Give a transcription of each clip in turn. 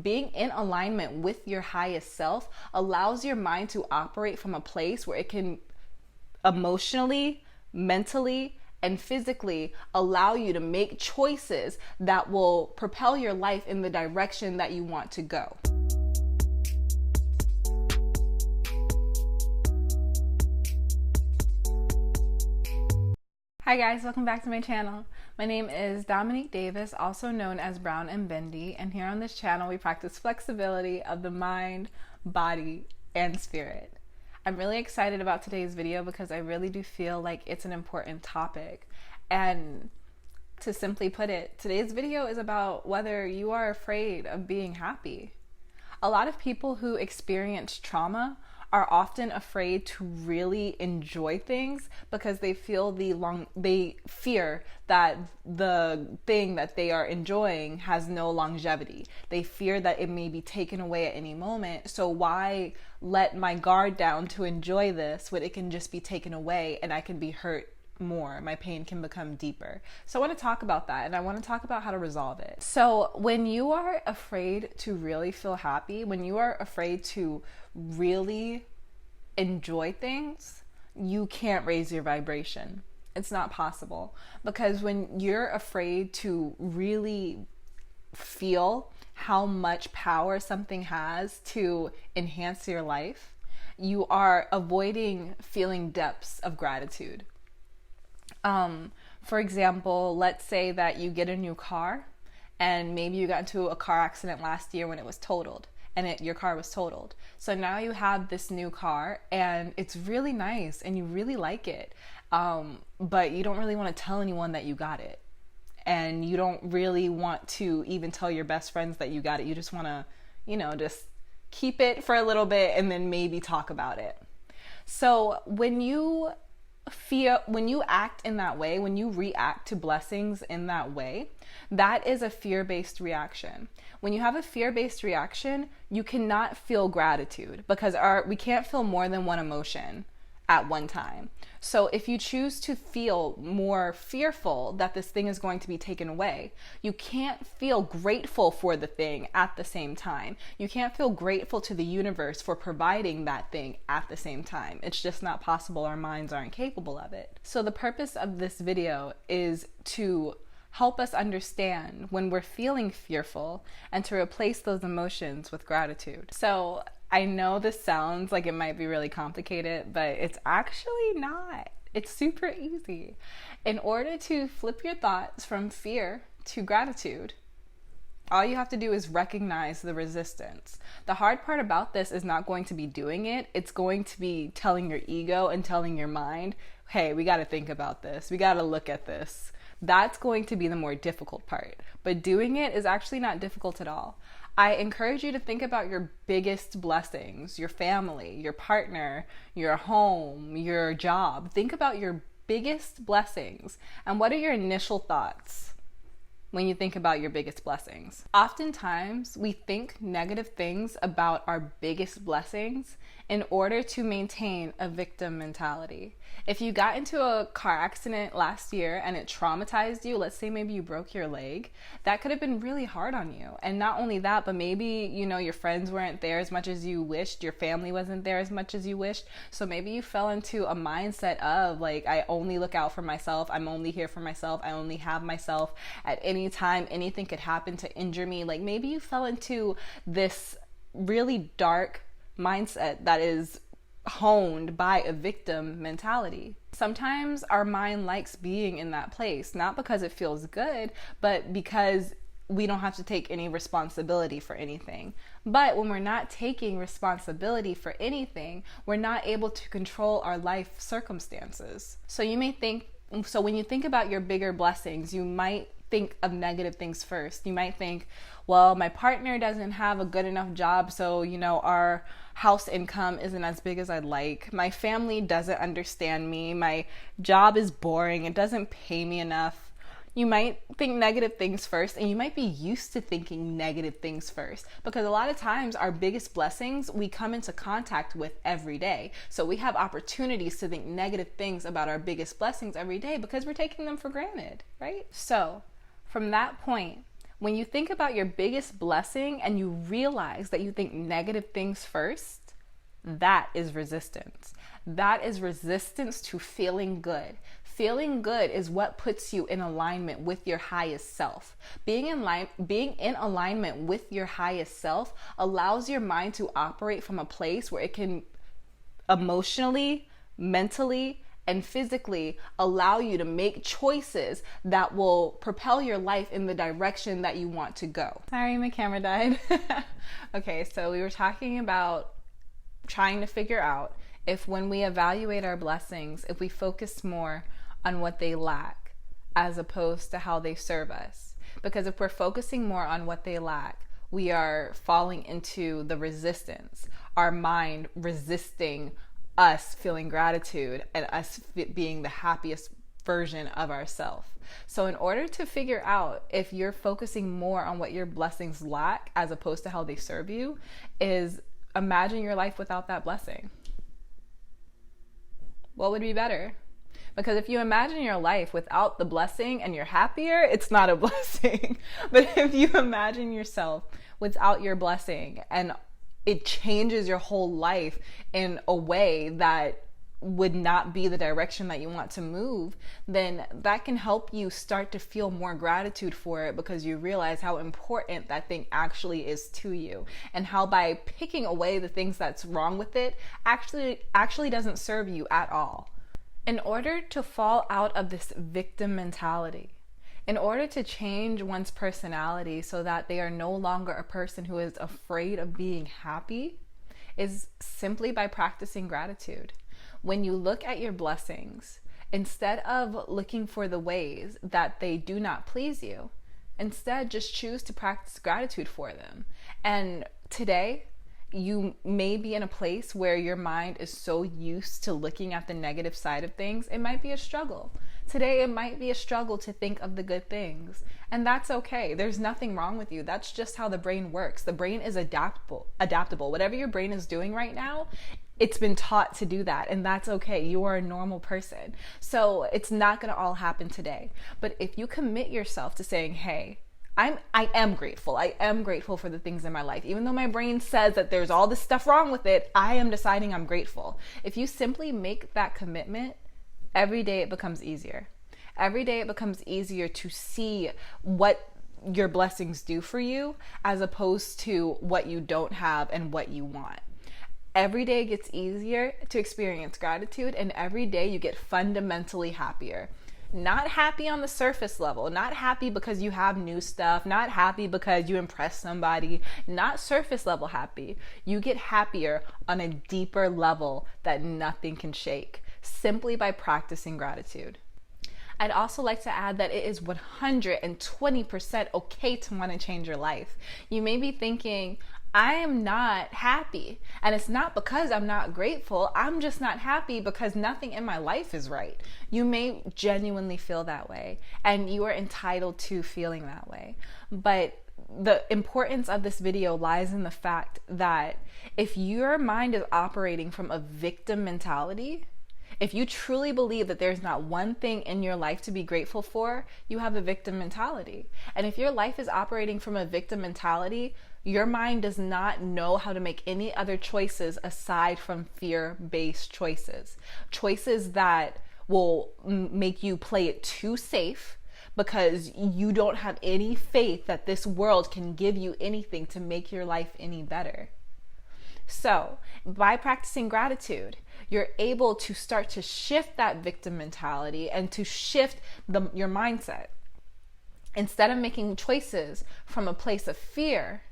being in alignment with your highest self allows your mind to operate from a place where it can emotionally, mentally, and physically allow you to make choices that will propel your life in the direction that you want to go. Hi guys, welcome back to my channel. My name is Dominique Davis, also known as Brown and Bendy, and here on this channel we practice flexibility of the mind, body, and spirit. I'm really excited about today's video because I really do feel like it's an important topic. And to simply put it, today's video is about whether you are afraid of being happy. A lot of people who experience trauma are often afraid to really enjoy things because they fear that the thing that they are enjoying has no longevity. They fear that it may be taken away at any moment. So why let my guard down to enjoy this when it can just be taken away and I can be hurt more? My pain can become deeper. So I want to talk about that, and I want to talk about how to resolve it. So when you are afraid to really feel happy, when you are afraid to really enjoy things, you can't raise your vibration. It's not possible, because when you're afraid to really feel how much power something has to enhance your life, you are avoiding feeling depths of gratitude. For example, let's say that you get a new car and maybe you got into a car accident last year when it was totaled and your car was totaled. So now you have this new car and it's really nice and you really like it. But you don't really want to tell anyone that you got it. And you don't really want to even tell your best friends that you got it. You just want to, just keep it for a little bit and then maybe talk about it. So when you act in that way, when you react to blessings in that way, that is a fear-based reaction. When you have a fear-based reaction, you cannot feel gratitude because we can't feel more than one emotion at one time. So if you choose to feel more fearful that this thing is going to be taken away, you can't feel grateful for the thing at the same time. You can't feel grateful to the universe for providing that thing at the same time. It's just not possible. Our minds aren't capable of it. So the purpose of this video is to help us understand when we're feeling fearful and to replace those emotions with gratitude. So I know this sounds like it might be really complicated, but it's actually not. It's super easy. In order to flip your thoughts from fear to gratitude, all you have to do is recognize the resistance. The hard part about this is not going to be doing it. It's going to be telling your ego and telling your mind, hey, we got to think about this. We got to look at this. That's going to be the more difficult part. But doing it is actually not difficult at all. I encourage you to think about your biggest blessings, your family, your partner, your home, your job. Think about your biggest blessings and what are your initial thoughts when you think about your biggest blessings. Oftentimes, we think negative things about our biggest blessings in order to maintain a victim mentality. If you got into a car accident last year and it traumatized you, let's say maybe you broke your leg, that could have been really hard on you. And not only that, but maybe, your friends weren't there as much as you wished, your family wasn't there as much as you wished. So maybe you fell into a mindset of like, I only look out for myself, I'm only here for myself, I only have myself. At any time, anything could happen to injure me. Like maybe you fell into this really dark mindset that is honed by a victim mentality. Sometimes our mind likes being in that place, not because it feels good, but because we don't have to take any responsibility for anything. But when we're not taking responsibility for anything, we're not able to control our life circumstances. So when you think about your bigger blessings, you might think of negative things first. You might think, well, my partner doesn't have a good enough job, so our house income isn't as big as I'd like. My family doesn't understand me. My job is boring. It doesn't pay me enough. You might think negative things first, and you might be used to thinking negative things first because a lot of times our biggest blessings we come into contact with every day. So we have opportunities to think negative things about our biggest blessings every day because we're taking them for granted, right? So from that point, When you think about your biggest blessing and you realize that you think negative things first, that is resistance. That is resistance to feeling good. Feeling good is what puts you in alignment with your highest self. Being in alignment with your highest self allows your mind to operate from a place where it can emotionally, mentally, and physically allow you to make choices that will propel your life in the direction that you want to go. Sorry, my camera died. Okay, so we were talking about trying to figure out if when we evaluate our blessings, if we focus more on what they lack as opposed to how they serve us. Because if we're focusing more on what they lack, we are falling into the resistance, our mind resisting us feeling gratitude and us being the happiest version of ourselves. So in order to figure out if you're focusing more on what your blessings lack as opposed to how they serve you, is imagine your life without that blessing. What would be better? Because if you imagine your life without the blessing and you're happier, it's not a blessing. But if you imagine yourself without your blessing and it changes your whole life in a way that would not be the direction that you want to move, then that can help you start to feel more gratitude for it, because you realize how important that thing actually is to you, and how by picking away the things that's wrong with it actually doesn't serve you at all. In order to fall out of this victim mentality, in order to change one's personality so that they are no longer a person who is afraid of being happy, is simply by practicing gratitude. When you look at your blessings, instead of looking for the ways that they do not please you, instead just choose to practice gratitude for them. And today, you may be in a place where your mind is so used to looking at the negative side of things, it might be a struggle. Today, it might be a struggle to think of the good things. And that's okay. There's nothing wrong with you. That's just how the brain works. The brain is adaptable. Whatever your brain is doing right now, it's been taught to do that, and that's okay. You are a normal person. So it's not going to all happen today. But if you commit yourself to saying, hey, I am grateful. I am grateful for the things in my life. Even though my brain says that there's all this stuff wrong with it, I am deciding I'm grateful. If you simply make that commitment, every day it becomes easier. Every day it becomes easier to see what your blessings do for you as opposed to what you don't have and what you want. Every day it gets easier to experience gratitude, and every day you get fundamentally happier. Not happy on the surface level, not happy because you have new stuff, not happy because you impress somebody, not surface level happy. You get happier on a deeper level that nothing can shake, simply by practicing gratitude. I'd also like to add that it is 120% okay to want to change your life. You may be thinking, I am not happy, and it's not because I'm not grateful. I'm just not happy because nothing in my life is right. You may genuinely feel that way, and you are entitled to feeling that way. But the importance of this video lies in the fact that if your mind is operating from a victim mentality, if you truly believe that there's not one thing in your life to be grateful for, you have a victim mentality. And if your life is operating from a victim mentality, your mind does not know how to make any other choices aside from fear-based choices. Choices that will make you play it too safe because you don't have any faith that this world can give you anything to make your life any better. So, by practicing gratitude, you're able to start to shift that victim mentality and to shift your mindset. Instead of making choices from a place of fear,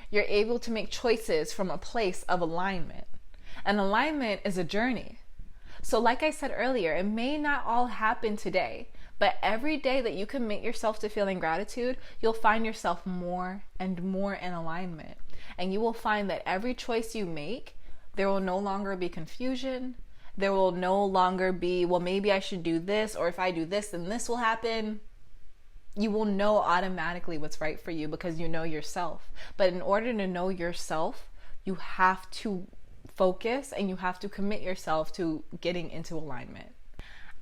you're able to make choices from a place of alignment. And alignment is a journey. So like I said earlier, it may not all happen today, but every day that you commit yourself to feeling gratitude, you'll find yourself more and more in alignment. And you will find that every choice you make, there will no longer be confusion. There will no longer be, well, maybe I should do this, or if I do this, then this will happen. You will know automatically what's right for you because you know yourself. But in order to know yourself, you have to focus and you have to commit yourself to getting into alignment.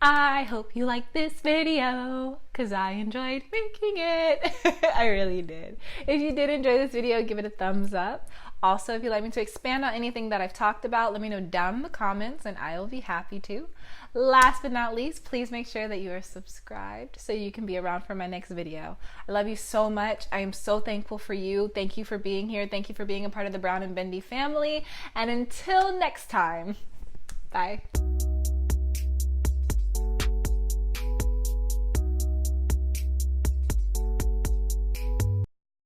I hope you like this video because I enjoyed making it. I really did. If you did enjoy this video, give it a thumbs up. Also, if you'd like me to expand on anything that I've talked about, let me know down in the comments and I will be happy to. Last but not least, please make sure that you are subscribed so you can be around for my next video. I love you so much. I am so thankful for you. Thank you for being here. Thank you for being a part of the Brown and Bendy family. And until next time, bye.